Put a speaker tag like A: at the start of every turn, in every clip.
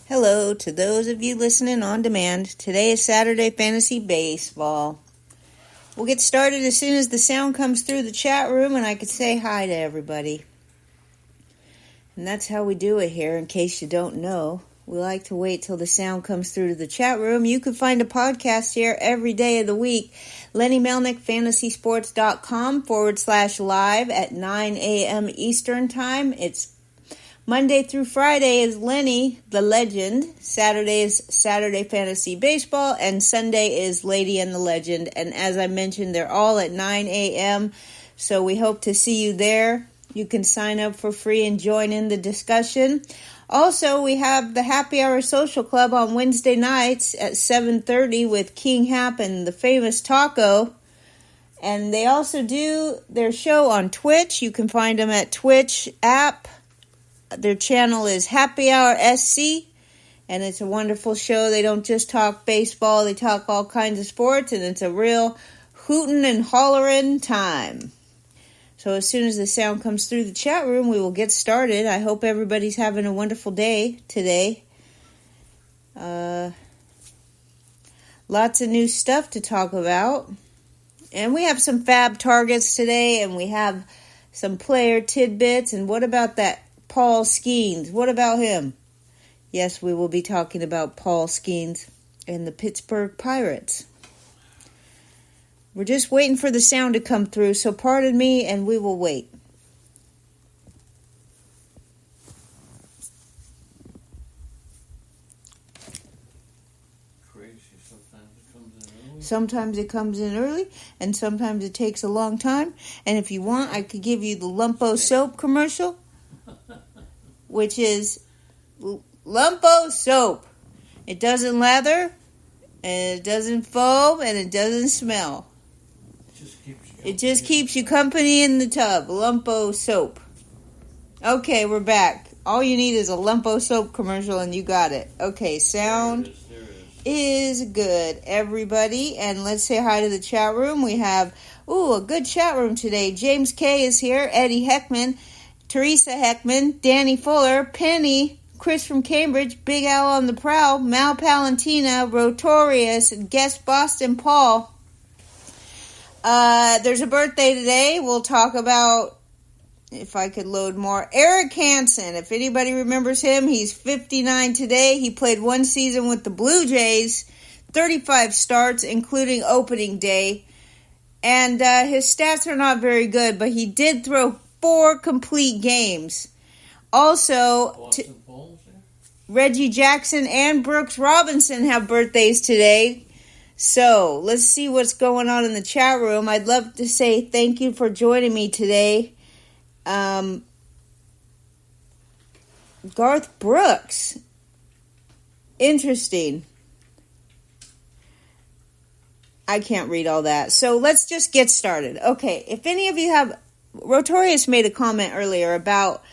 A: Hello to those of you listening on demand. Today is Saturday Fantasy Baseball. We'll get started as soon as the sound comes through the chat room and I can say hi to everybody. And that's how we do it here, in case you don't know. We like to wait till the sound comes through to the chat room. You can find a podcast here every day of the week. Lenny Melnick, fantasysports.com/live at 9 a.m. Eastern Time. It's Monday through Friday is Lenny, the legend. Saturday is Saturday Fantasy Baseball, and Sunday is Lady and the Legend. And as I mentioned, they're all at 9 a.m., so we hope to see you there. You can sign up for free and join in the discussion. Also, we have the Happy Hour Social Club on Wednesday nights at 7:30 with King Hap and the famous Taco. And they also do their show on Twitch. You can find them at Twitch app. Their channel is Happy Hour SC, and it's a wonderful show. They don't just talk baseball, they talk all kinds of sports, and it's a real hootin' and hollerin' time. So as soon as the sound comes through the chat room, we will get started. I hope everybody's having a wonderful day today. Lots of new stuff to talk about. And we have some FAAB targets today, and we have some player tidbits. And what about that Paul Skeens? What about him? Yes, we will be talking about Paul Skeens and the Pittsburgh Pirates. We're just waiting for the sound to come through, so pardon me, and we will wait.
B: Crazy.
A: Sometimes it comes in early, and sometimes it takes a long time. And if you want, I could give you the Lumpo soap commercial, which is Lumpo soap. It doesn't lather, and it doesn't foam, and it doesn't smell. It just keeps you company in the tub. Lumpo soap. Okay, we're back. All you need is a Lumpo soap commercial and you got it. Okay, sound is good, everybody. And let's say hi to the chat room. We have, a good chat room today. James K. is here. Eddie Heckman. Teresa Heckman. Danny Fuller. Penny. Chris from Cambridge. Big Al on the Prowl. Mal Palantina. Rotorius. And guest Boston Paul. There's a birthday today. We'll talk about, if I could load more, Eric Hansen. If anybody remembers him, he's 59 today. He played one season with the Blue Jays, 35 starts, including opening day. And his stats are not very good, but he did throw 4 complete games. Also, Reggie Jackson and Brooks Robinson have birthdays today. So, let's see what's going on in the chat room. I'd love to say thank you for joining me today. Garth Brooks. Interesting. I can't read all that. So, let's just get started. Okay, if any of you have... Rotorius made a comment earlier about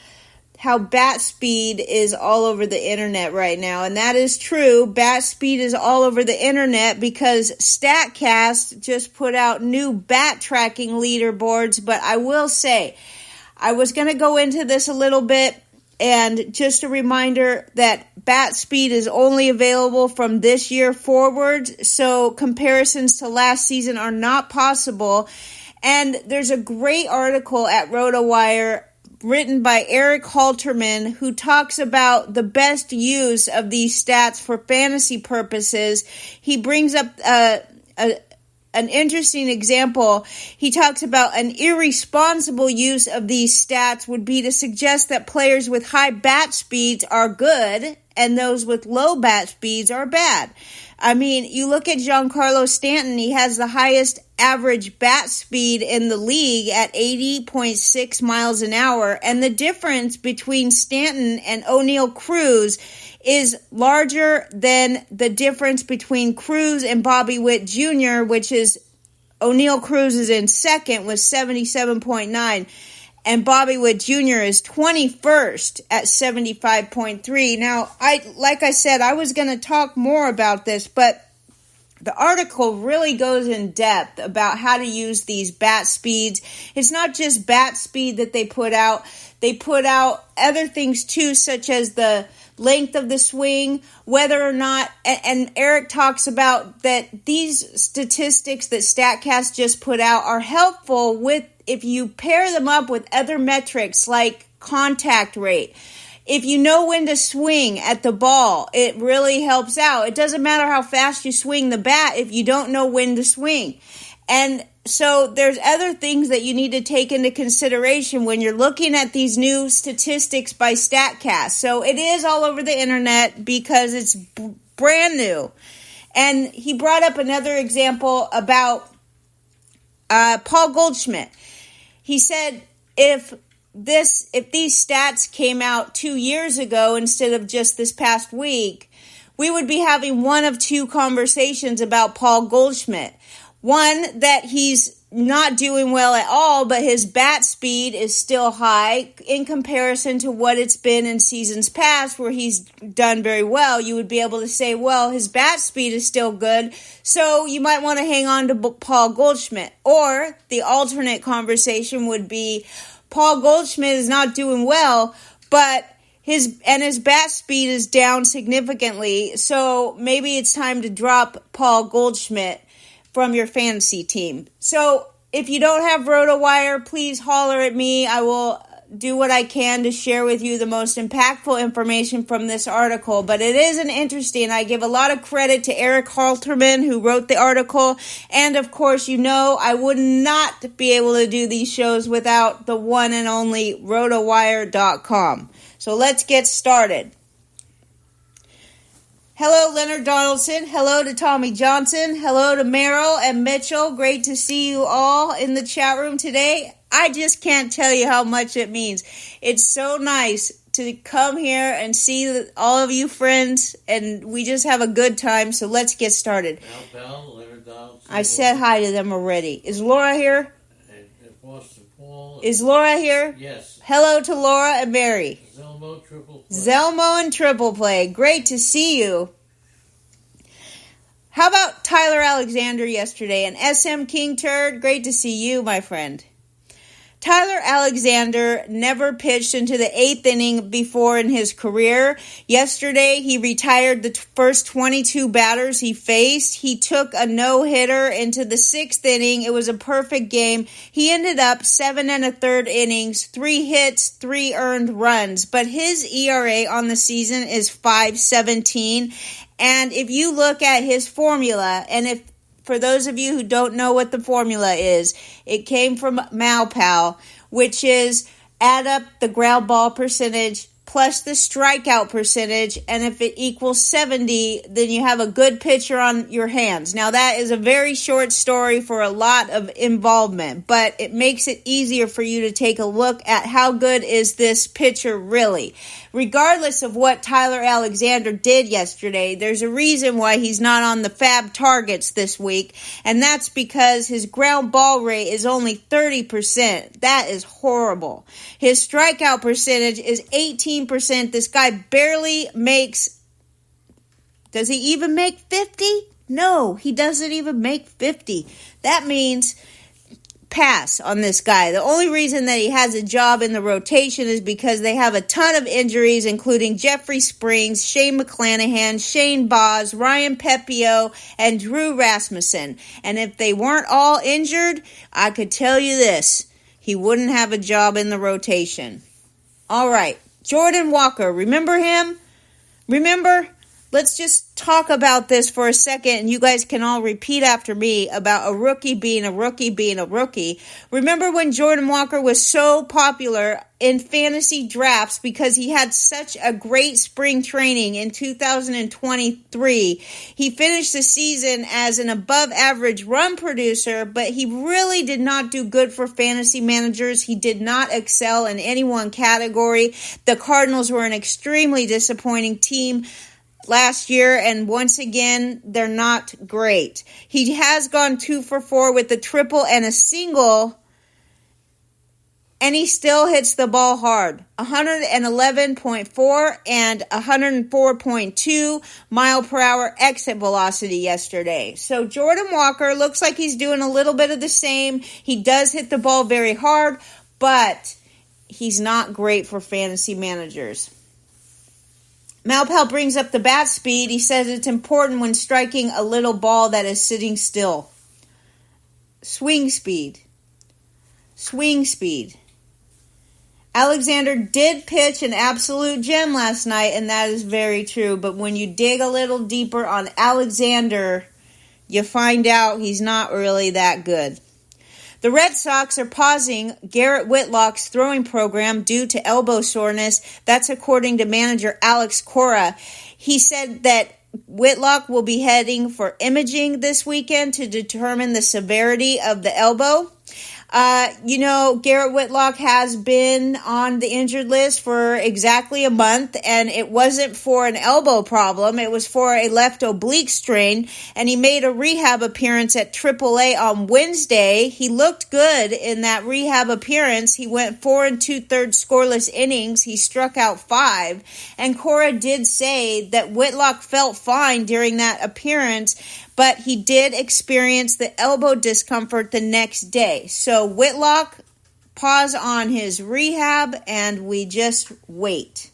A: how bat speed is all over the internet right now. And that is true. Bat speed is all over the internet because StatCast just put out new bat tracking leaderboards. But I will say, I was going to go into this a little bit, and just a reminder that bat speed is only available from this year forward. So comparisons to last season are not possible. And there's a great article at RotoWire written by Eric Halterman, who talks about the best use of these stats for fantasy purposes. He brings up an interesting example. He talks about an irresponsible use of these stats would be to suggest that players with high bat speeds are good and those with low bat speeds are bad. I mean, you look at Giancarlo Stanton, he has the highest average bat speed in the league at 80.6 miles an hour, and the difference between Stanton and O'Neal Cruz is larger than the difference between Cruz and Bobby Witt Jr., which is O'Neal Cruz is in second with 77.9. And Bobby Witt Jr. is 21st at 75.3. Now, like I said, I was going to talk more about this, but the article really goes in depth about how to use these bat speeds. It's not just bat speed that they put out. They put out other things too, such as the length of the swing, whether or not, and Eric talks about that these statistics that StatCast just put out are helpful with if you pair them up with other metrics like contact rate. If you know when to swing at the ball, it really helps out. It doesn't matter how fast you swing the bat if you don't know when to swing. And so there's other things that you need to take into consideration when you're looking at these new statistics by StatCast. So it is all over the internet because it's brand new. And he brought up another example about Paul Goldschmidt. He said if these stats came out 2 years ago instead of just this past week, we would be having one of two conversations about Paul Goldschmidt. One, that he's not doing well at all, but his bat speed is still high in comparison to what it's been in seasons past where he's done very well. You would be able to say, well, his bat speed is still good, so you might want to hang on to Paul Goldschmidt. Or the alternate conversation would be, Paul Goldschmidt is not doing well, but his bat speed is down significantly, so maybe it's time to drop Paul Goldschmidt from your fantasy team. So if you don't have RotoWire, please holler at me. I will do what I can to share with you the most impactful information from this article. But it is an interesting. I give a lot of credit to Eric Halterman, who wrote the article. And of course, you know, I would not be able to do these shows without the one and only RotoWire.com. So let's get started. Hello, Leonard Donaldson. Hello to Tommy Johnson. Hello to Merrill and Mitchell. Great to see you all in the chat room today. I just can't tell you how much it means. It's so nice to come here and see all of you friends, and we just have a good time, so let's get started.
B: Bell, Leonard Donaldson.
A: I said hi to them already. Is Laura here?
B: And Boston Paul.
A: Is Laura here?
B: Yes.
A: Hello to Laura and Mary.
B: Zelmo, triple play.
A: Zelmo and triple play. Great to see you. How about Tyler Alexander yesterday? An SM King turd? Great to see you, my friend. Tyler Alexander never pitched into the 8th inning before in his career. Yesterday, he retired the first 22 batters he faced. He took a no-hitter into the 6th inning. It was a perfect game. He ended up 7 1/3 innings, 3 hits, 3 earned runs. But his ERA on the season is 5.17. And if you look at his formula, and for those of you who don't know what the formula is, it came from MalPal, which is add up the ground ball percentage plus the strikeout percentage, and if it equals 70, then you have a good pitcher on your hands. Now, that is a very short story for a lot of involvement, but it makes it easier for you to take a look at how good is this pitcher really. Regardless of what Tyler Alexander did yesterday, there's a reason why he's not on the FAAB targets this week, and that's because his ground ball rate is only 30%. That is horrible. His strikeout percentage is 18%. This guy barely makes... Does he even make 50? No, he doesn't even make 50. That means... pass on this guy. The only reason that he has a job in the rotation is because they have a ton of injuries, including Jeffrey Springs, Shane McClanahan, Shane Boz, Ryan Pepio, and Drew Rasmussen. And if they weren't all injured, I could tell you this, he wouldn't have a job in the rotation. All right, Jordan Walker, remember him? Remember? Let's just talk about this for a second, and you guys can all repeat after me about a rookie being a rookie being a rookie. Remember when Jordan Walker was so popular in fantasy drafts because he had such a great spring training in 2023. He finished the season as an above-average run producer, but he really did not do good for fantasy managers. He did not excel in any one category. The Cardinals were an extremely disappointing team last year, and once again, they're not great. He has gone 2 for 4 with a triple and a single, and he still hits the ball hard. 111.4 and 104.2 mile per hour exit velocity yesterday. So Jordan Walker looks like he's doing a little bit of the same. He does hit the ball very hard, but he's not great for fantasy managers. Malpal brings up the bat speed. He says it's important when striking a little ball that is sitting still. Swing speed. Swing speed. Alexander did pitch an absolute gem last night, and that is very true. But when you dig a little deeper on Alexander, you find out he's not really that good. The Red Sox are pausing Garrett Whitlock's throwing program due to elbow soreness. That's according to manager Alex Cora. He said that Whitlock will be heading for imaging this weekend to determine the severity of the elbow. Garrett Whitlock has been on the injured list for exactly a month, and it wasn't for an elbow problem. It was for a left oblique strain, and he made a rehab appearance at AAA on Wednesday. He looked good in that rehab appearance. He went 4 2/3 scoreless innings. He struck out 5, and Cora did say that Whitlock felt fine during that appearance, but he did experience the elbow discomfort the next day. So Whitlock, pause on his rehab, and we just wait.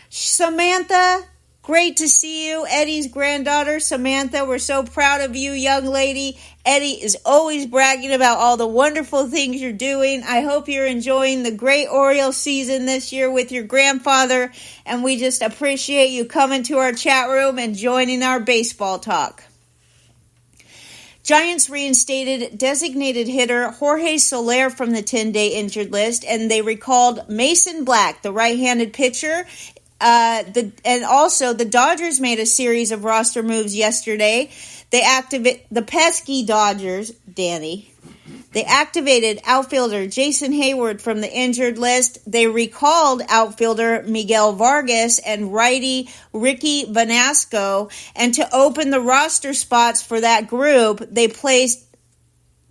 A: Samantha, great to see you. Eddie's granddaughter, Samantha, we're so proud of you, young lady. Eddie is always bragging about all the wonderful things you're doing. I hope you're enjoying the great Orioles season this year with your grandfather, and we just appreciate you coming to our chat room and joining our baseball talk. Giants reinstated designated hitter Jorge Soler from the 10-day injured list, and they recalled Mason Black, the right-handed pitcher. And also, the Dodgers made a series of roster moves yesterday. They activate the pesky Dodgers, Danny. They activated outfielder Jason Hayward from the injured list. They recalled outfielder Miguel Vargas and righty Ricky Vanasco. And to open the roster spots for that group, they placed,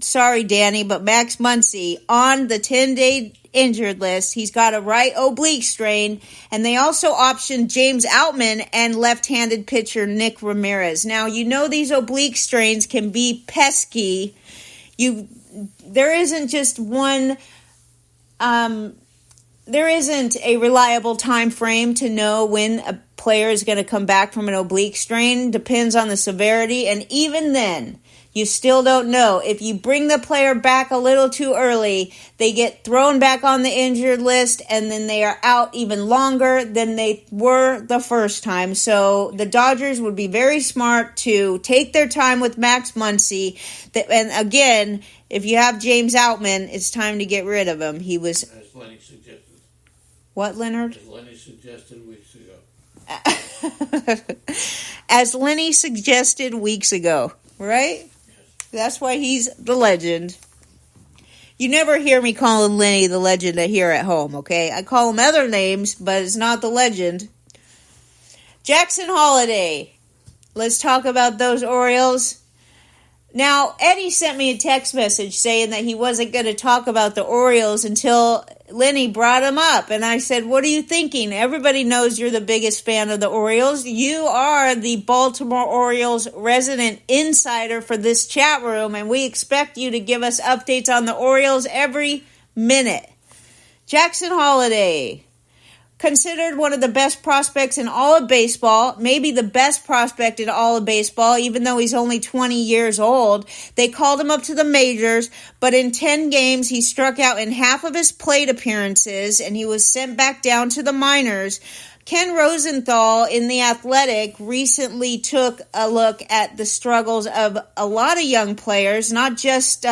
A: sorry Danny, but Max Muncy on the 10-day injured list. He's got a right oblique strain. And they also optioned James Outman and left-handed pitcher Nick Ramirez. Now, you know these oblique strains can be pesky. There isn't just one, there isn't a reliable time frame to know when a player is going to come back from an oblique strain. Depends on the severity, and even then, you still don't know. If you bring the player back a little too early, they get thrown back on the injured list, and then they are out even longer than they were the first time. So the Dodgers would be very smart to take their time with Max Muncy. And again, if you have James Outman, it's time to get rid of him. He was...
B: As Lenny suggested.
A: What, Leonard?
B: As Lenny suggested weeks ago.
A: As Lenny suggested weeks ago, right? Yes. That's why he's the legend. You never hear me calling Lenny the legend here at home, okay? I call him other names, but it's not the legend. Jackson Holiday. Let's talk about those Orioles. Now, Eddie sent me a text message saying that he wasn't going to talk about the Orioles until Lenny brought him up. And I said, what are you thinking? Everybody knows you're the biggest fan of the Orioles. You are the Baltimore Orioles resident insider for this chat room, and we expect you to give us updates on the Orioles every minute. Jackson Holiday, considered one of the best prospects in all of baseball, maybe the best prospect in all of baseball, even though he's only 20 years old. They called him up to the majors, but in 10 games, he struck out in half of his plate appearances, and he was sent back down to the minors. Ken Rosenthal in The Athletic recently took a look at the struggles of a lot of young players, not just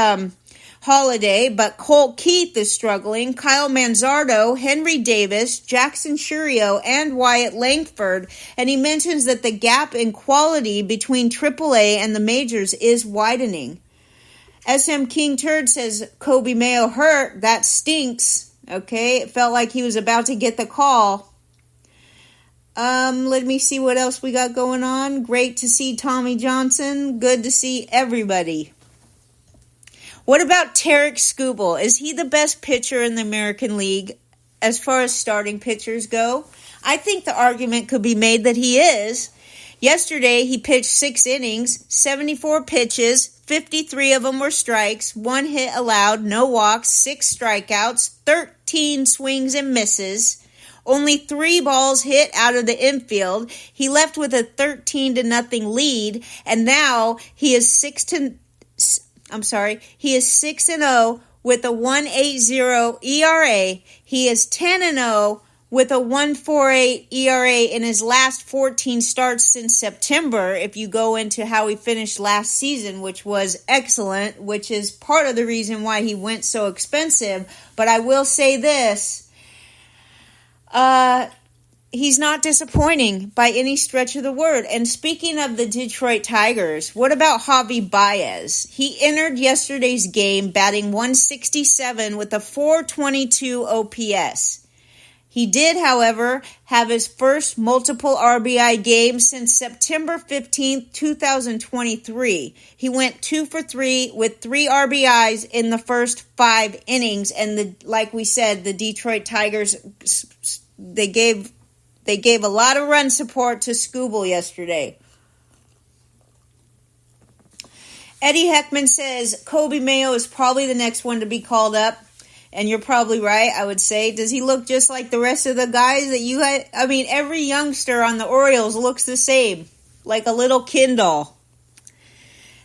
A: Holiday, but Colt Keith is struggling, Kyle Manzardo, Henry Davis, Jackson Churio, and Wyatt Langford, and he mentions that the gap in quality between AAA and the majors is widening. SM King Turd says Kobe Mayo hurt, that stinks, okay? It felt like he was about to get the call. Let me see what else we got going on. Great to see Tommy Johnson, good to see everybody. What about Tarek Skubal? Is he the best pitcher in the American League as far as starting pitchers go? I think the argument could be made that he is. Yesterday, he pitched 6 innings, 74 pitches, 53 of them were strikes, 1 hit allowed, no walks, 6 strikeouts, 13 swings and misses. Only 3 balls hit out of the infield. He left with a 13-0 lead, and now he is 6-0 with a 1.80 ERA. He is 10-0 with a 1.48 ERA in his last 14 starts since September, if you go into how he finished last season, which was excellent, which is part of the reason why he went so expensive. But I will say this, he's not disappointing by any stretch of the word. And speaking of the Detroit Tigers, what about Javi Baez? He entered yesterday's game batting 167 with a 422 OPS. He did, however, have his first multiple RBI game since September 15th, 2023. He went 2 for 3 with 3 RBIs in the first 5 innings. And like we said, the Detroit Tigers, they gave a lot of run support to Skubal yesterday. Eddie Heckman says Kobe Mayo is probably the next one to be called up. And you're probably right, I would say. Does he look just like the rest of the guys that you had? I mean, every youngster on the Orioles looks the same, like a little Ken doll.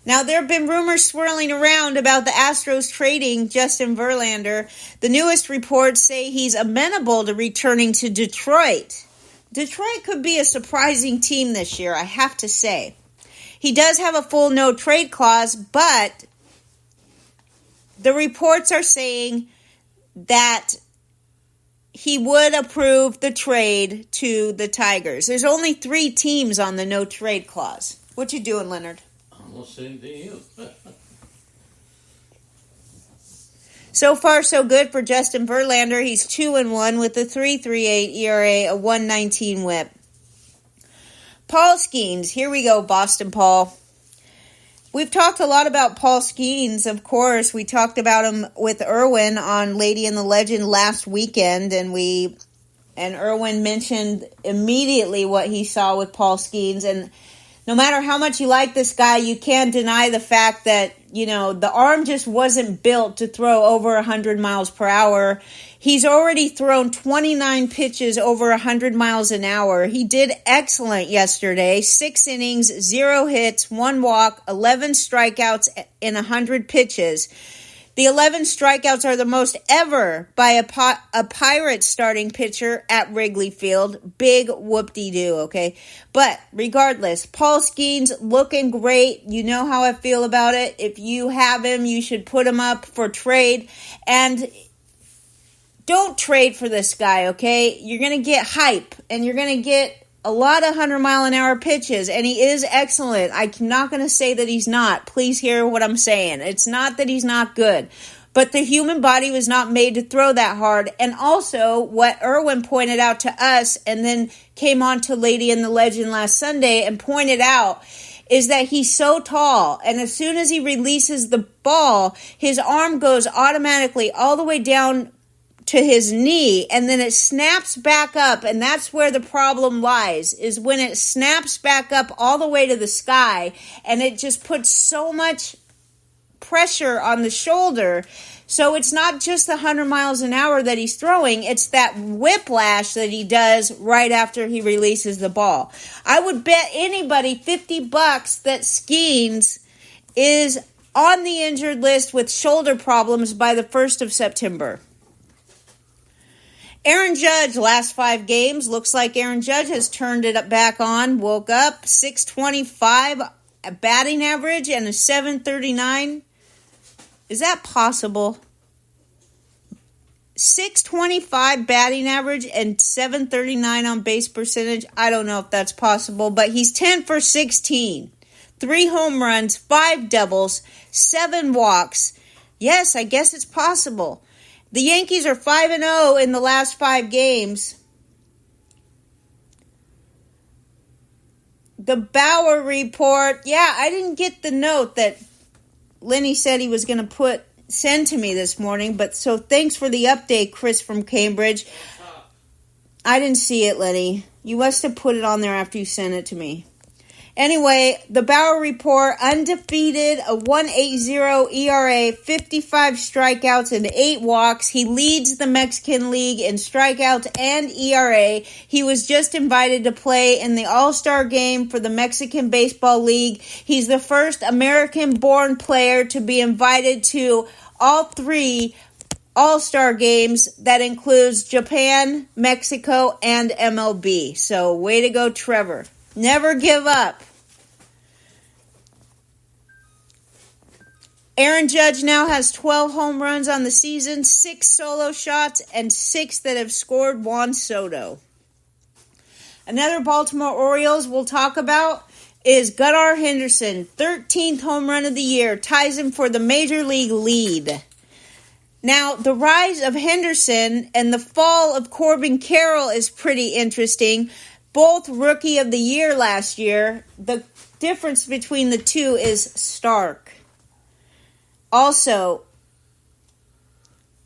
A: Now, there have been rumors swirling around about the Astros trading Justin Verlander. The newest reports say he's amenable to returning to Detroit. Detroit could be a surprising team this year, I have to say. He does have a full no-trade clause, but the reports are saying that he would approve the trade to the Tigers. There's only 3 teams on the no-trade clause. What you doing, Leonard?
B: Almost same thing you.
A: So far, so good for Justin Verlander. He's 2-1 with a 3.38 ERA, a 1.19 WHIP. Paul Skeens. Here we go, Boston Paul. We've talked a lot about Paul Skeens, of course. We talked about him with Irwin on Lady and the Legend last weekend, and Irwin mentioned immediately what he saw with Paul Skeens. And no matter how much you like this guy, you can't deny the fact that, the arm just wasn't built to throw over 100 miles per hour. He's already thrown 29 pitches over 100 miles an hour. He did excellent yesterday. 6 innings, 0 hits, 1 walk, 11 strikeouts in 100 pitches. The 11 strikeouts are the most ever by a Pirates starting pitcher at Wrigley Field. Big whoop-de-doo, okay? But regardless, Paul Skeens looking great. You know how I feel about it. If you have him, you should put him up for trade. And don't trade for this guy, okay? You're going to get hype, and you're going to get a lot of 100-mile-an-hour pitches, and he is excellent. I'm not going to say that he's not. Please hear what I'm saying. It's not that he's not good, but the human body was not made to throw that hard. And also, what Irwin pointed out to us, and then came on to Lady and the Legend last Sunday and pointed out, is that he's so tall, and as soon as he releases the ball, his arm goes automatically all the way down to his knee, and then it snaps back up, and that's where the problem lies, is when it snaps back up all the way to the sky, and it just puts so much pressure on the shoulder. So it's not just the 100 miles an hour that he's throwing, it's that whiplash that he does right after he releases the ball. I would bet anybody $50 that Skeens is on the injured list with shoulder problems by the 1st of September. Aaron Judge, last 5 games, looks like Aaron Judge has turned it back on, woke up, 625 batting average and a 739. Is that possible? 625 batting average and 739 on base percentage. I don't know if that's possible, but he's 10 for 16. 3 home runs, 5 doubles, 7 walks. Yes, I guess it's possible. The Yankees are 5-0 in the last 5 games. The Bauer report. Yeah, I didn't get the note that Lenny said he was going to send to me this morning. But so thanks for the update, Chris from Cambridge. I didn't see it, Lenny. You must have put it on there after you sent it to me. Anyway, the Bauer Report, undefeated, a 1.80 ERA, 55 strikeouts and 8 walks. He leads the Mexican League in strikeouts and ERA. He was just invited to play in the All-Star game for the Mexican Baseball League. He's the first American-born player to be invited to all 3 All-Star games. That includes Japan, Mexico, and MLB. So, way to go, Trevor. Never give up. Aaron Judge now has 12 home runs on the season, 6 solo shots, and 6 that have scored Juan Soto. Another Baltimore Orioles we'll talk about is Gunnar Henderson, 13th home run of the year, ties him for the Major League lead. Now, the rise of Henderson and the fall of Corbin Carroll is pretty interesting. Both Rookie of the Year last year. The difference between the two is stark. Also,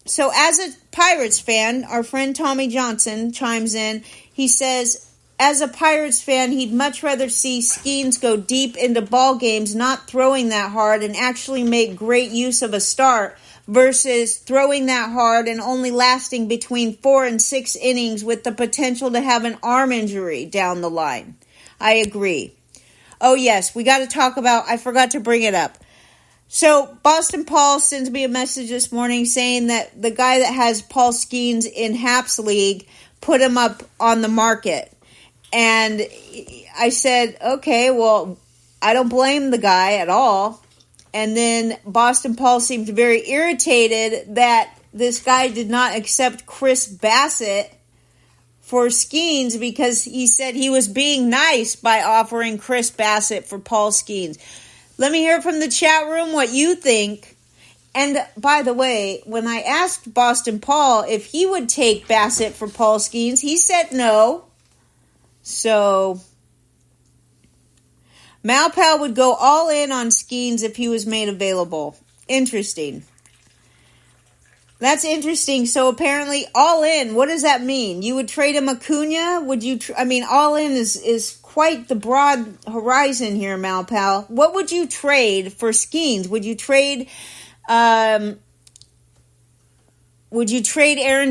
A: so as a Pirates fan, our friend Tommy Johnson chimes in. He says, as a Pirates fan, he'd much rather see Skeens go deep into ball games, not throwing that hard, and actually make great use of a start, versus throwing that hard and only lasting between 4 and 6 innings with the potential to have an arm injury down the line. I agree. Oh yes, we got to talk about, I forgot to bring it up. So, Boston Paul sends me a message this morning saying that the guy that has Paul Skeens in Haps League put him up on the market. And I said, okay, well, I don't blame the guy at all. And then Boston Paul seemed very irritated that this guy did not accept Chris Bassett for Skeens because he said he was being nice by offering Chris Bassett for Paul Skeens. Let me hear from the chat room what you think. And by the way, when I asked Boston Paul if he would take Bassett for Paul Skeens, he said no. So, Malpal would go all in on Skeens if he was made available. Interesting. That's interesting. So apparently, all in, what does that mean? You would trade him Acuna? Would you, all in is quite the broad horizon here, Malpal. What would you trade for Skeens? Would you trade Aaron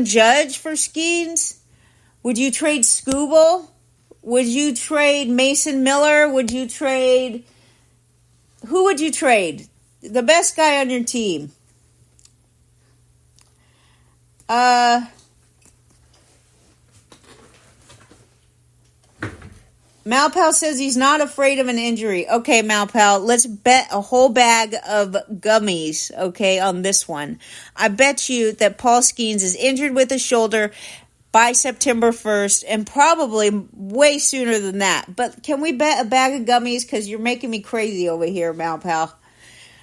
A: Judge for Skeens? Would you trade Scooble? Would you trade Mason Miller? Who would you trade? The best guy on your team. Malpal says he's not afraid of an injury. Okay, Malpal, let's bet a whole bag of gummies, okay, on this one. I bet you that Paul Skeens is injured with his shoulder by September 1st, and probably way sooner than that. But can we bet a bag of gummies? Because you're making me crazy over here, Malpal.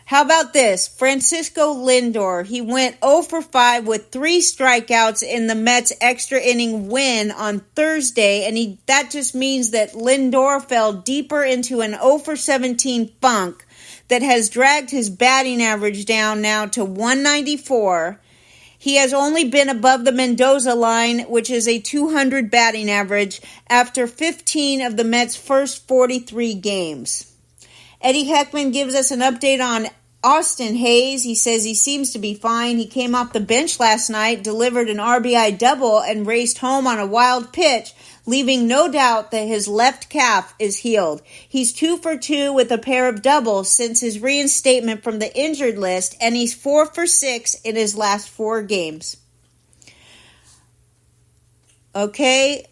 A: How about this? Francisco Lindor, he went 0 for 5 with 3 strikeouts in the Mets' extra inning win on Thursday, and that just means that Lindor fell deeper into an 0 for 17 funk that has dragged his batting average down now to 194. He has only been above the Mendoza line, which is a 200 batting average, after 15 of the Mets' first 43 games. Eddie Heckman gives us an update on Austin Hayes. He says he seems to be fine. He came off the bench last night, delivered an RBI double, and raced home on a wild pitch, leaving no doubt that his left calf is healed. He's 2 for 2 with a pair of doubles since his reinstatement from the injured list, and he's 4 for 6 in his last 4 games. Okay.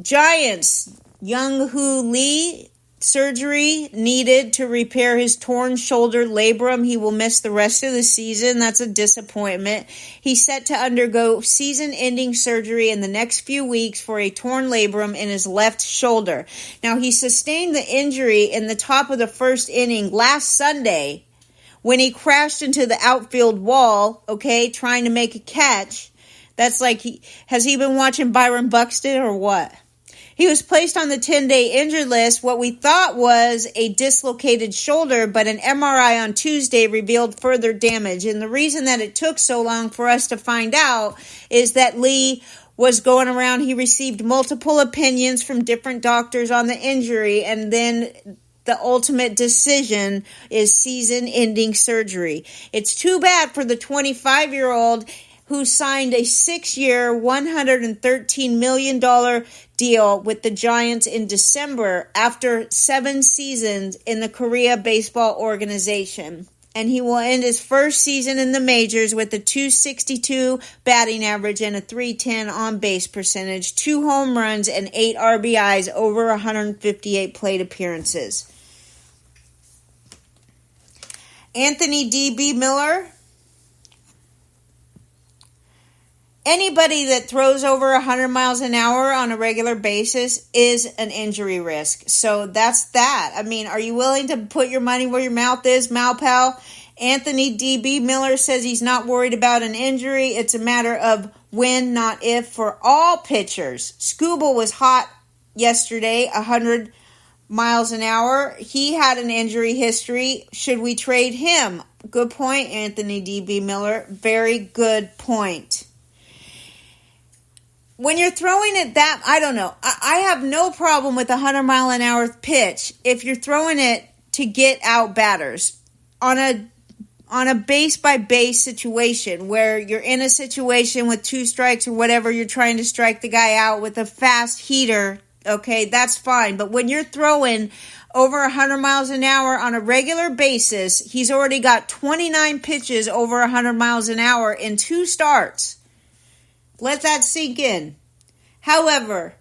A: Giants. Young-Hoo Lee, surgery needed to repair his torn shoulder labrum. He will miss the rest of the season. That's a disappointment. He's set to undergo season-ending surgery in the next few weeks for a torn labrum in his left shoulder. Now, he sustained the injury in the top of the first inning last Sunday when he crashed into the outfield wall, okay, trying to make a catch. That's like, has he been watching Byron Buxton or what? He was placed on the 10-day injured list, what we thought was a dislocated shoulder, but an MRI on Tuesday revealed further damage. And the reason that it took so long for us to find out is that Lee was going around. He received multiple opinions from different doctors on the injury, and then the ultimate decision is season-ending surgery. It's too bad for the 25-year-old who signed a 6-year, $113 million deal with the Giants in December after 7 seasons in the Korea Baseball Organization. And he will end his first season in the majors with a .262 batting average and a .310 on-base percentage, 2 home runs, and 8 RBIs over 158 plate appearances. Anthony D.B. Miller. Anybody that throws over 100 miles an hour on a regular basis is an injury risk. So that's that. I mean, are you willing to put your money where your mouth is, Malpal? Anthony D.B. Miller says he's not worried about an injury. It's a matter of when, not if, for all pitchers. Skubal was hot yesterday, 100 miles an hour. He had an injury history. Should we trade him? Good point, Anthony D.B. Miller. Very good point. When you're throwing it that, I don't know. I have no problem with a 100-mile-an-hour pitch if you're throwing it to get out batters on a base-by-base situation where you're in a situation with 2 strikes or whatever, you're trying to strike the guy out with a fast heater, okay, that's fine. But when you're throwing over 100 miles an hour on a regular basis, he's already got 29 pitches over 100 miles an hour in 2 starts. Let that sink in. However,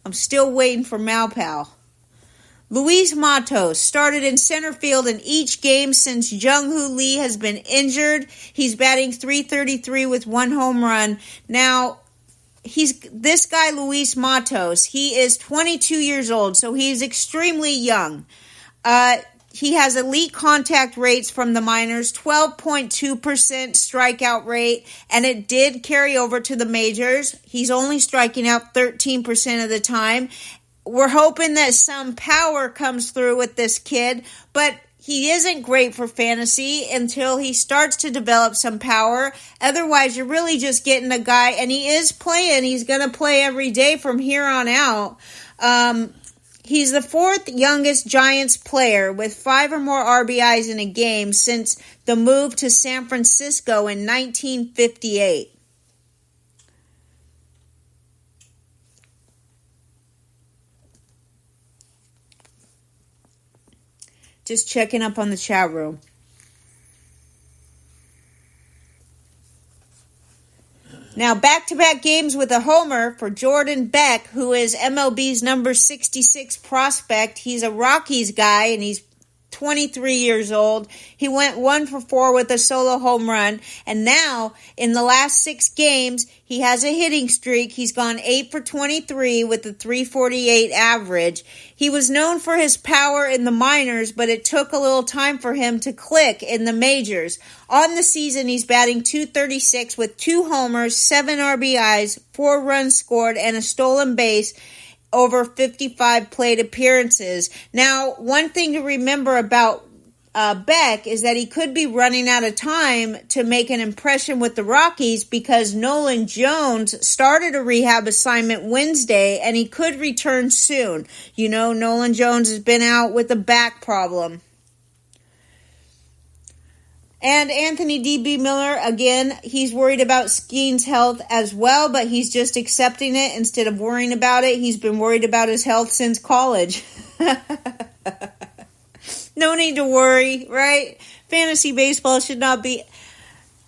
A: I'm still waiting for Malpal. Luis Matos started in center field in each game since Jung-Hoo Lee has been injured. He's batting .333 with 1 home run. Now, this guy, Luis Matos, he is 22 years old, so he's extremely young. He has elite contact rates from the minors, 12.2% strikeout rate, and it did carry over to the majors. He's only striking out 13% of the time. We're hoping that some power comes through with this kid, but he isn't great for fantasy until he starts to develop some power. Otherwise, you're really just getting a guy, and he is playing. He's going to play every day from here on out. He's the 4th youngest Giants player with 5 or more RBIs in a game since the move to San Francisco in 1958. Just checking up on the chat room. Now, back-to-back games with a homer for Jordan Beck, who is MLB's number 66 prospect. He's a Rockies guy, and he's 23 years old. He went 1 for 4 with a solo home run. And now, in the last 6 games, he has a hitting streak. He's gone 8 for 23 with a .348 average. He was known for his power in the minors, but it took a little time for him to click in the majors. On the season, he's batting .236 with 2 homers, 7 RBIs, 4 runs scored, and a stolen base over 55 plate appearances. Now, one thing to remember about Beck is that he could be running out of time to make an impression with the Rockies because Nolan Jones started a rehab assignment Wednesday and he could return soon. You know, Nolan Jones has been out with a back problem. And Anthony D.B. Miller, again, he's worried about Skeen's health as well, but he's just accepting it instead of worrying about it. He's been worried about his health since college. No need to worry, right? Fantasy baseball should not be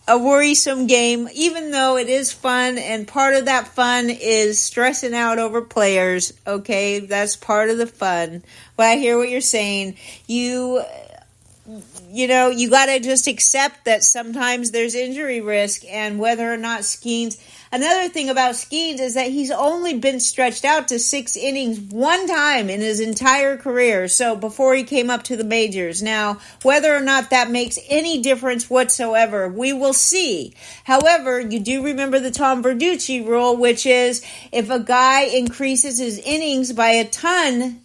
A: a worrisome game, even though it is fun, and part of that fun is stressing out over players, okay? That's part of the fun. But I hear what you're saying. You know, you got to just accept that sometimes there's injury risk, and whether or not Skeens... Another thing about Skeens is that he's only been stretched out to 6 innings one time in his entire career, so before he came up to the majors. Now, whether or not that makes any difference whatsoever, we will see. However, you do remember the Tom Verducci rule, which is if a guy increases his innings by a ton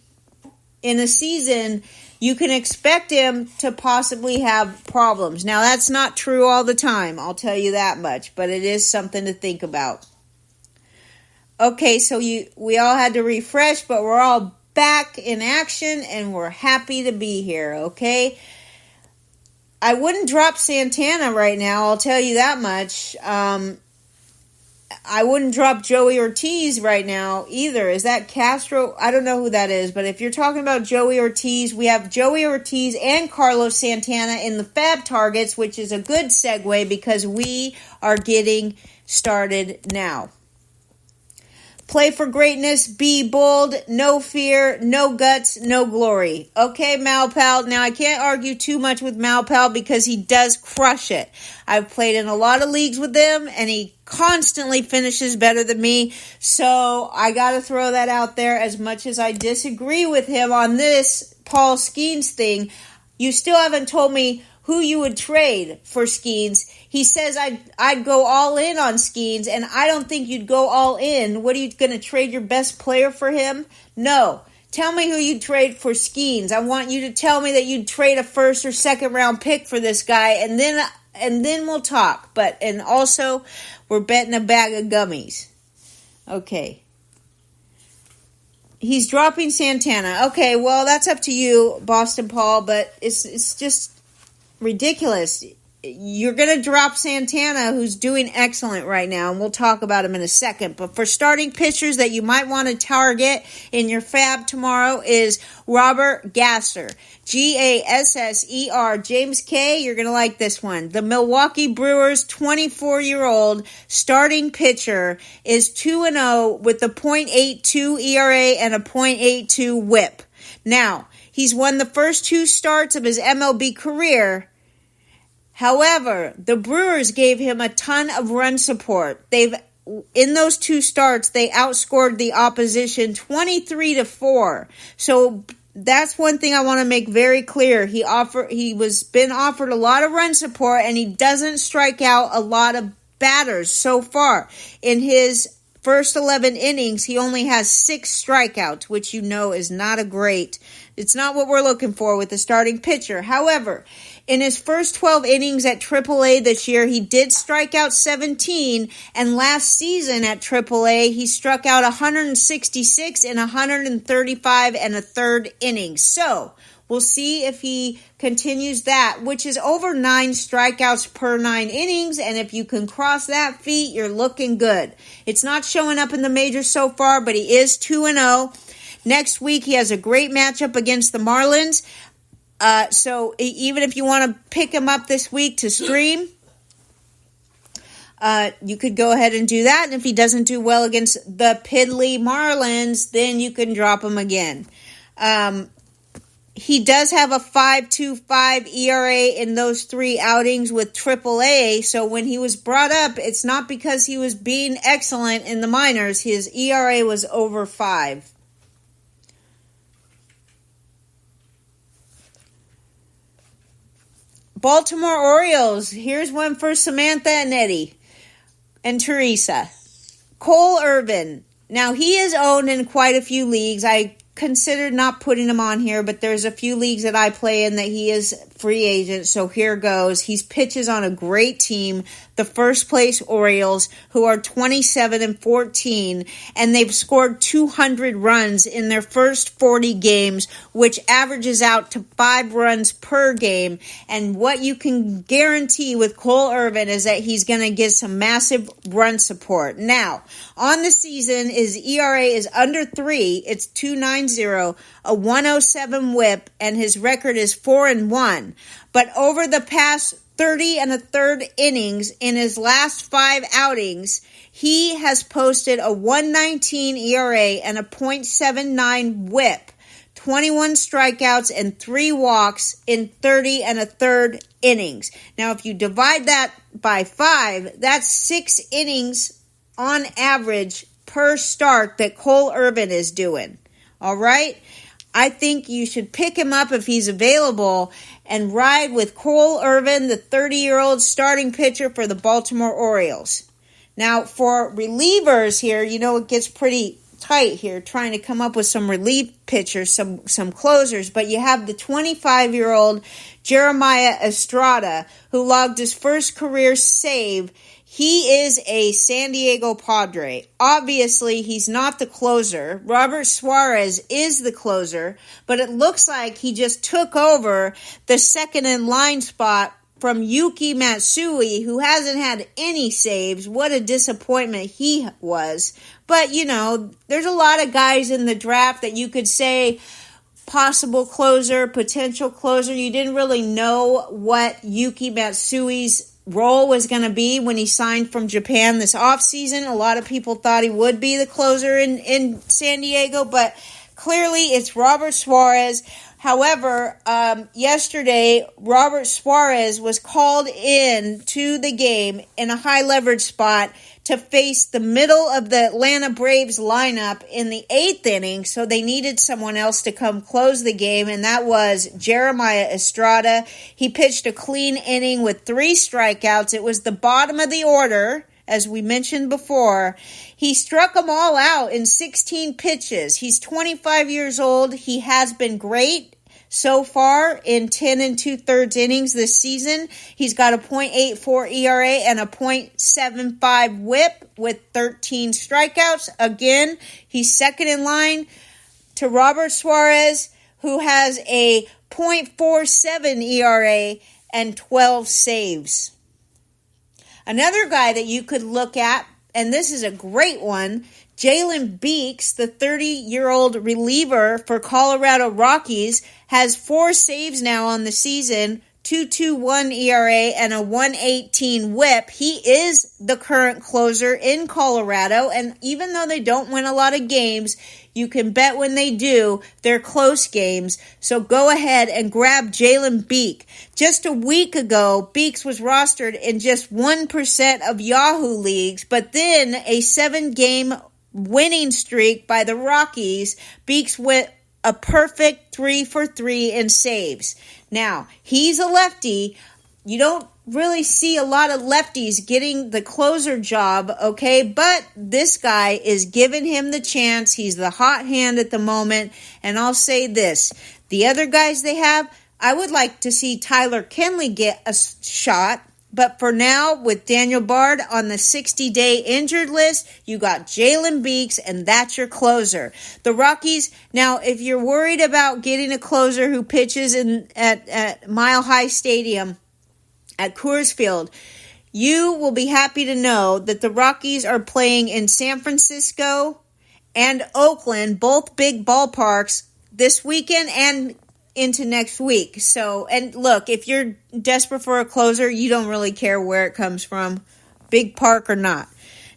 A: in a season, you can expect him to possibly have problems. Now, that's not true all the time, I'll tell you that much, but it is something to think about. Okay, so we all had to refresh, but we're all back in action, and we're happy to be here, okay? I wouldn't drop Santana right now, I'll tell you that much. I wouldn't drop Joey Ortiz right now either. Is that Castro? I don't know who that is, but if you're talking about Joey Ortiz, we have Joey Ortiz and Carlos Santana in the FAAB targets, which is a good segue because we are getting started now. Play for greatness, be bold, no fear, no guts, no glory. Okay, Malpal. Now, I can't argue too much with Malpal because he does crush it. I've played in a lot of leagues with him, and he constantly finishes better than me. So, I got to throw that out there. As much as I disagree with him on this Paul Skeens thing, you still haven't told me who you would trade for Skeens. He says I'd go all in on Skeens, and I don't think you'd go all in. What, are you going to trade your best player for him? No. Tell me who you'd trade for Skeens. I want you to tell me that you'd trade a first or second round pick for this guy, and then we'll talk. And also, we're betting a bag of gummies. Okay. He's dropping Santana. Okay, well, that's up to you, Boston Paul, but it's just ridiculous. You're going to drop Santana, who's doing excellent right now, and we'll talk about him in a second. But for starting pitchers that you might want to target in your FAAB tomorrow is Robert Gasser. Gasser. James K., you're going to like this one. The Milwaukee Brewers 24-year-old starting pitcher is 2-0 with a .82 ERA and a .82 whip. Now, he's won the first two starts of his MLB career. However, the Brewers gave him a ton of run support. In those two starts, they outscored the opposition 23-4. So that's one thing I want to make very clear. He was been offered a lot of run support, and he doesn't strike out a lot of batters so far. In his first 11 innings, he only has 6 strikeouts, which you know is not it's not what we're looking for with the starting pitcher. However, in his first 12 innings at AAA this year, he did strike out 17, and last season at AAA, he struck out 166 in 135 and a third innings. So, we'll see if he continues that, which is over 9 strikeouts per 9 innings, and if you can cross that feat, you're looking good. It's not showing up in the majors so far, but he is 2-0. Next week, he has a great matchup against the Marlins. So even if you want to pick him up this week to stream, you could go ahead and do that. And if he doesn't do well against the piddly Marlins, then you can drop him again. He does have a 5.25 ERA in those 3 outings with AAA. So when he was brought up, it's not because he was being excellent in the minors. His ERA was over 5. Baltimore Orioles. Here's one for Samantha and Eddie and Teresa. Cole Irvin. Now, he is owned in quite a few leagues. I considered not putting him on here, but there's a few leagues that I play in that he is free agent, so here goes. He pitches on a great team, the first place Orioles, who are 27-14, and they've scored 200 runs in their first 40 games, which averages out to 5 runs per game. And what you can guarantee with Cole Irvin is that he's going to get some massive run support. Now, on the season, his ERA is under 3. It's 2.90, a 107 whip, and his record is 4-1. But over the past 30 and a third innings in his last 5 outings, he has posted a 1.19 ERA and a .79 whip, 21 strikeouts and 3 walks in 30 and a third innings. Now, if you divide that by 5, that's 6 innings on average per start that Cole Irvin is doing. All right? I think you should pick him up if he's available and ride with Cole Irvin, the 30-year-old starting pitcher for the Baltimore Orioles. Now, for relievers here, you know, it gets pretty tight here trying to come up with some relief pitchers, some closers, but you have the 25-year-old Jeremiah Estrada, who logged his first career save. He is a San Diego Padre. Obviously, he's not the closer. Robert Suarez is the closer, but it looks like he just took over the second-in-line spot from Yuki Matsui, who hasn't had any saves. What a disappointment he was. But, there's a lot of guys in the draft that you could say possible closer, potential closer. You didn't really know what Yuki Matsui's role was going to be when he signed from Japan this offseason. A lot of people thought he would be the closer in San Diego, but clearly it's Robert Suarez. However, yesterday, Robert Suarez was called in to the game in a high leverage spot to face the middle of the Atlanta Braves lineup in the 8th inning, so they needed someone else to come close the game, and that was Jeremiah Estrada. He pitched a clean inning with 3 strikeouts. It was the bottom of the order, as we mentioned before. He struck them all out in 16 pitches. He's 25 years old. He has been great so far in 10 2/3 innings this season. He's got a .84 ERA and a .75 whip with 13 strikeouts. Again, he's second in line to Robert Suarez, who has a .47 ERA and 12 saves. Another guy that you could look at, and this is a great one, Jalen Beeks, the 30-year-old reliever for Colorado Rockies, has 4 saves now on the season, 2.21 ERA and a 1.18 whip. He is the current closer in Colorado, and even though they don't win a lot of games, you can bet when they do, they're close games. So go ahead and grab Jalen Beek. Just a week ago, Beeks was rostered in just 1% of Yahoo leagues, but then a 7-game winning streak by the Rockies, Beeks went a perfect 3 for 3 in saves. Now, he's a lefty. You don't really see a lot of lefties getting the closer job, okay? But this guy is giving him the chance. He's the hot hand at the moment. And I'll say this. The other guys they have, I would like to see Tyler Kenley get a shot. But for now, with Daniel Bard on the 60-day injured list, you got Jalen Beeks, and that's your closer. The Rockies, now, if you're worried about getting a closer who pitches at Mile High Stadium at Coors Field, you will be happy to know that the Rockies are playing in San Francisco and Oakland, both big ballparks, this weekend and into next week. So, and look, if you're desperate for a closer, you don't really care where it comes from, big park or not.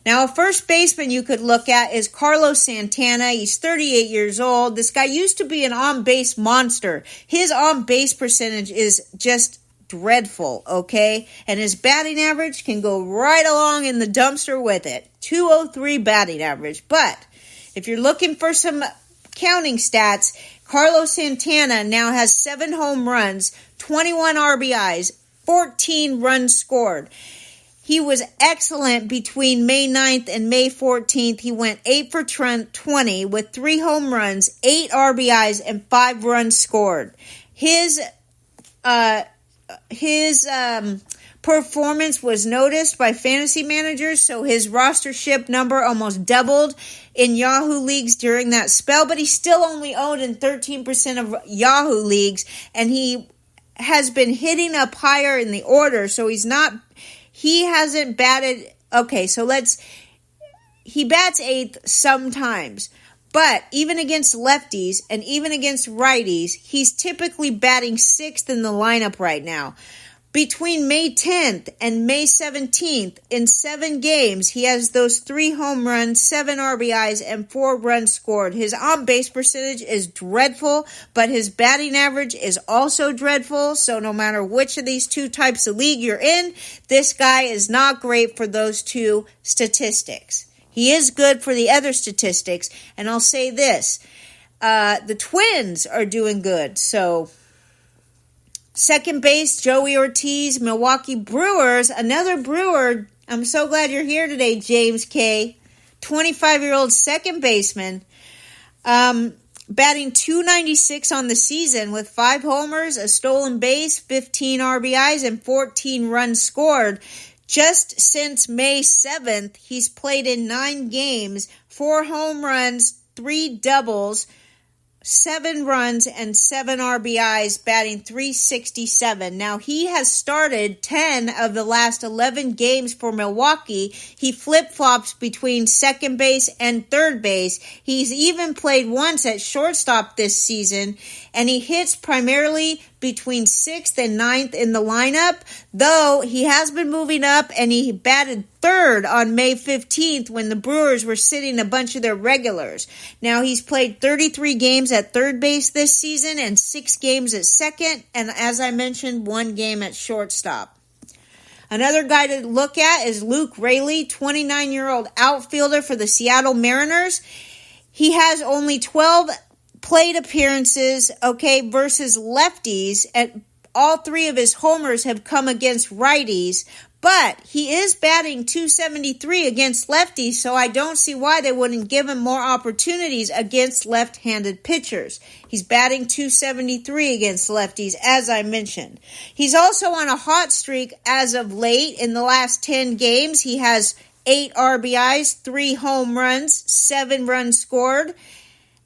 A: Now, a first baseman you could look at is Carlos Santana. He's 38 years old. This guy used to be an on-base monster. His on-base percentage is just dreadful, okay? And his batting average can go right along in the dumpster with it. 203 batting average. But if you're looking for some counting stats, Carlos Santana now has 7 home runs, 21 RBIs, 14 runs scored. He was excellent between May 9th and May 14th. He went 8 for 20 with 3 home runs, 8 RBIs, and 5 runs scored. His performance was noticed by fantasy managers, so his rostership number almost doubled in Yahoo leagues during that spell, but he's still only owned in 13% of Yahoo leagues, and he has been hitting up higher in the order, so he hasn't batted, okay, so he bats 8th sometimes, but even against lefties and even against righties, he's typically batting 6th in the lineup right now. Between May 10th and May 17th, in 7 games, he has those 3 home runs, 7 RBIs, and 4 runs scored. His on-base percentage is dreadful, but his batting average is also dreadful. So no matter which of these 2 types of league you're in, this guy is not great for those 2 statistics. He is good for the other statistics, and I'll say this. The Twins are doing good, so second base, Joey Ortiz, Milwaukee Brewers. Another Brewer. I'm so glad you're here today, James K. 25-year-old second baseman, batting .296 on the season with 5 homers, a stolen base, 15 RBIs, and 14 runs scored. Just since May 7th, he's played in 9 games, 4 home runs, 3 doubles, 7 runs, and 7 RBIs, batting .367. Now, he has started 10 of the last 11 games for Milwaukee. He flip-flops between second base and third base. He's even played once at shortstop this season, and he hits primarily between 6th and 9th in the lineup, though he has been moving up, and he batted 3rd on May 15th when the Brewers were sitting a bunch of their regulars. Now, he's played 33 games at third base this season and 6 games at second, and as I mentioned, 1 game at shortstop. Another guy to look at is Luke Raley, 29-year-old outfielder for the Seattle Mariners. He has only 12 plate appearances, versus lefties, and all 3 of his homers have come against righties, but he is batting .273 against lefties, so I don't see why they wouldn't give him more opportunities against left-handed pitchers. He's batting .273 against lefties, as I mentioned. He's also on a hot streak as of late. In the last 10 games, he has 8 RBIs, 3 home runs, 7 runs scored,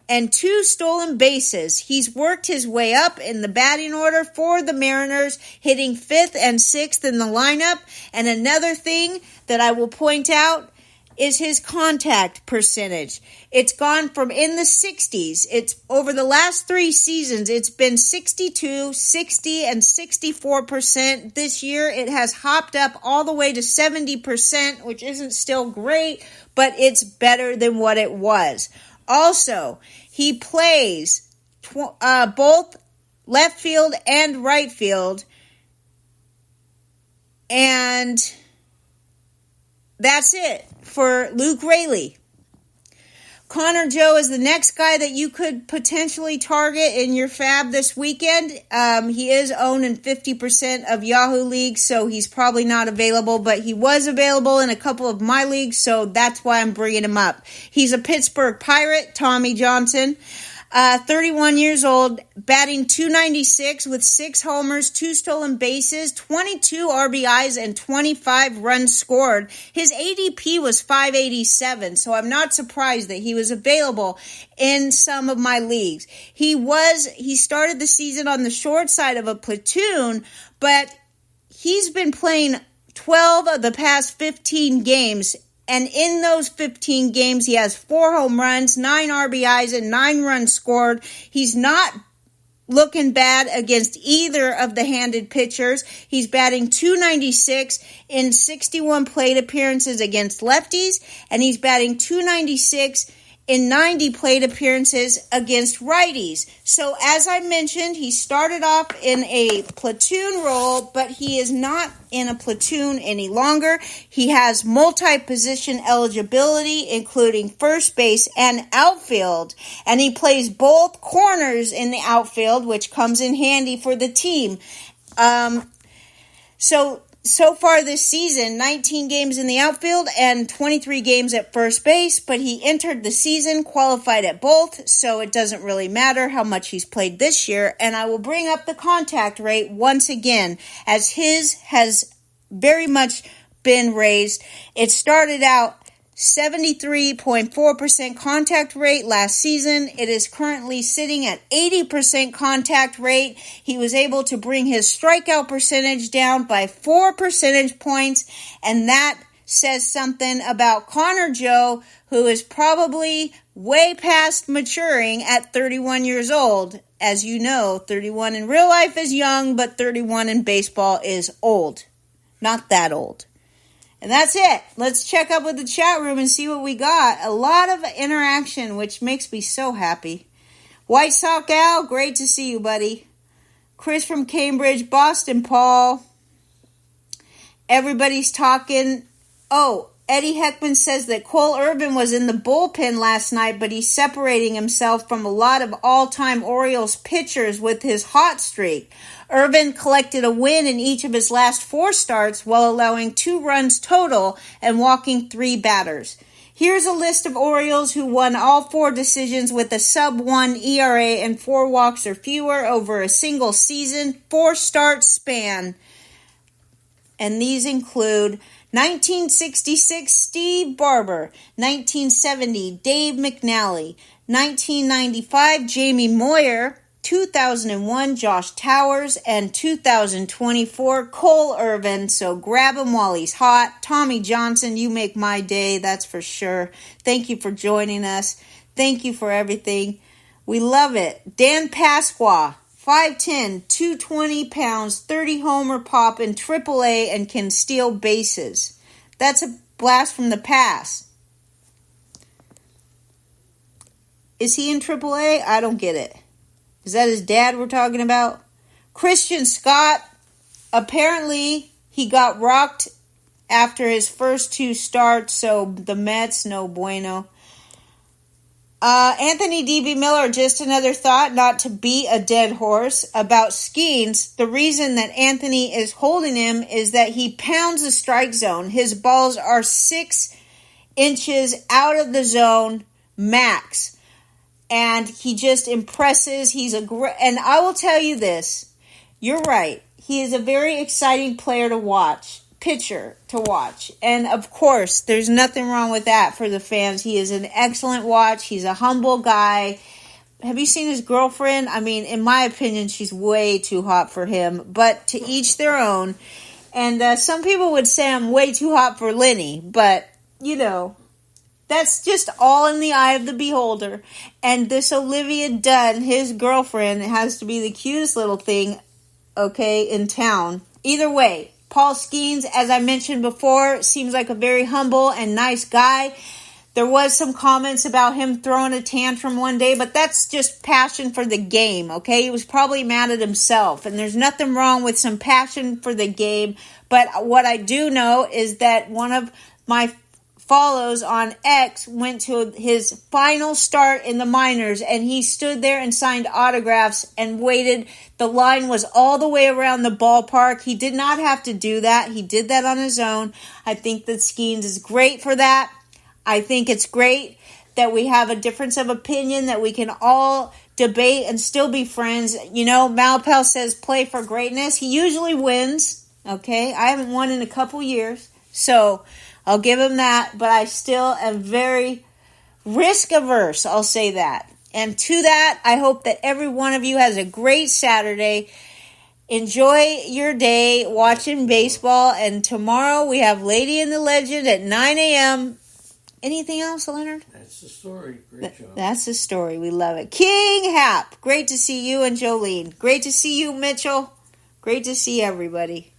A: and 2 stolen bases. He's worked his way up in the batting order for the Mariners, hitting 5th and 6th in the lineup. And another thing that I will point out is his contact percentage. It's gone from in the 60s. It's over the last 3 seasons, it's been 62, 60, and 64%. This year, it has hopped up all the way to 70%, which isn't still great, but it's better than what it was. Also, he plays both left field and right field, and that's it for Luke Raley. Connor Joe is the next guy that you could potentially target in your FAAB this weekend. He is owned in 50% of Yahoo leagues, so he's probably not available, but he was available in a couple of my leagues, so that's why I'm bringing him up. He's a Pittsburgh Pirate, Tommy Johnson. 31 years old, batting .296 with 6 homers, 2 stolen bases, 22 RBIs, and 25 runs scored. His ADP was 587, so I'm not surprised that he was available in some of my leagues. He started the season on the short side of a platoon, but he's been playing 12 of the past 15 games. And in those 15 games, he has 4 home runs, 9 RBIs, and 9 runs scored. He's not looking bad against either of the handed pitchers. He's batting .296 in 61 plate appearances against lefties, and he's batting .296 in 90 plate appearances against righties. So as I mentioned, he started off in a platoon role, but he is not in a platoon any longer. He has multi-position eligibility, including first base and outfield, and he plays both corners in the outfield, which comes in handy for the team. So far this season, 19 games in the outfield and 23 games at first base, but he entered the season qualified at both, so it doesn't really matter how much he's played this year. And I will bring up the contact rate once again, as his has very much been raised. It started out 73.4% contact rate last season. It is currently sitting at 80% contact rate. He was able to bring his strikeout percentage down by 4 percentage points, and that says something about Connor Joe, who is probably way past maturing at 31 years old. As you know, 31 in real life is young, but 31 in baseball is old. Not that old. And that's it. Let's check up with the chat room and see what we got. A lot of interaction, which makes me so happy. White Sock Al, great to see you, buddy. Chris from Cambridge, Boston, Paul. Everybody's talking. Oh, Eddie Heckman says that Cole Irvin was in the bullpen last night, but he's separating himself from a lot of all-time Orioles pitchers with his hot streak. Irvin collected a win in each of his last 4 starts while allowing 2 runs total and walking 3 batters. Here's a list of Orioles who won all 4 decisions with a sub-1 ERA and 4 walks or fewer over a single season, 4-start span. And these include 1966 Steve Barber, 1970 Dave McNally, 1995 Jamie Moyer, 2001 Josh Towers, and 2024 Cole Irvin. So grab him while he's hot. Tommy Johnson, you make my day, that's for sure. Thank you for joining us. Thank you for everything. We love it. Dan Pasqua, 5'10", 220 pounds, 30 homer pop in AAA and can steal bases. That's a blast from the past. Is he in AAA? I don't get it. Is that his dad we're talking about? Christian Scott, apparently he got rocked after his first 2 starts, so the Mets, no bueno. Anthony D.B. Miller, just another thought, not to beat a dead horse, about Skeens. The reason that Anthony is holding him is that he pounds the strike zone. His balls are 6 inches out of the zone max. And he just impresses. And I will tell you this. You're right. He is a very exciting player to watch. Pitcher to watch. And of course, there's nothing wrong with that for the fans. He is an excellent watch. He's a humble guy. Have you seen his girlfriend? I mean, in my opinion, she's way too hot for him. But to each their own. And some people would say I'm way too hot for Lenny. But, you know, that's just all in the eye of the beholder. And this Olivia Dunn, his girlfriend, has to be the cutest little thing, okay, in town. Either way, Paul Skeens, as I mentioned before, seems like a very humble and nice guy. There was some comments about him throwing a tantrum one day, but that's just passion for the game, okay? He was probably mad at himself, and there's nothing wrong with some passion for the game. But what I do know is that one of my follows on X went to his final start in the minors, and he stood there and signed autographs and waited. The line was all the way around the ballpark. He did not have to do that. He did that on his own. I think that Skeens is great for that. I think it's great that we have a difference of opinion, that we can all debate and still be friends. You know, Malpel says play for greatness. He usually wins, okay? I haven't won in a couple years, so I'll give him that, but I still am very risk averse, I'll say that. And to that, I hope that every one of you has a great Saturday. Enjoy your day watching baseball, and tomorrow we have Lady and the Legend at 9 a.m. Anything else, Leonard?
B: That's the story. Great job.
A: That's the story. We love it. King Hap, great to see you, and Jolene. Great to see you, Mitchell. Great to see everybody.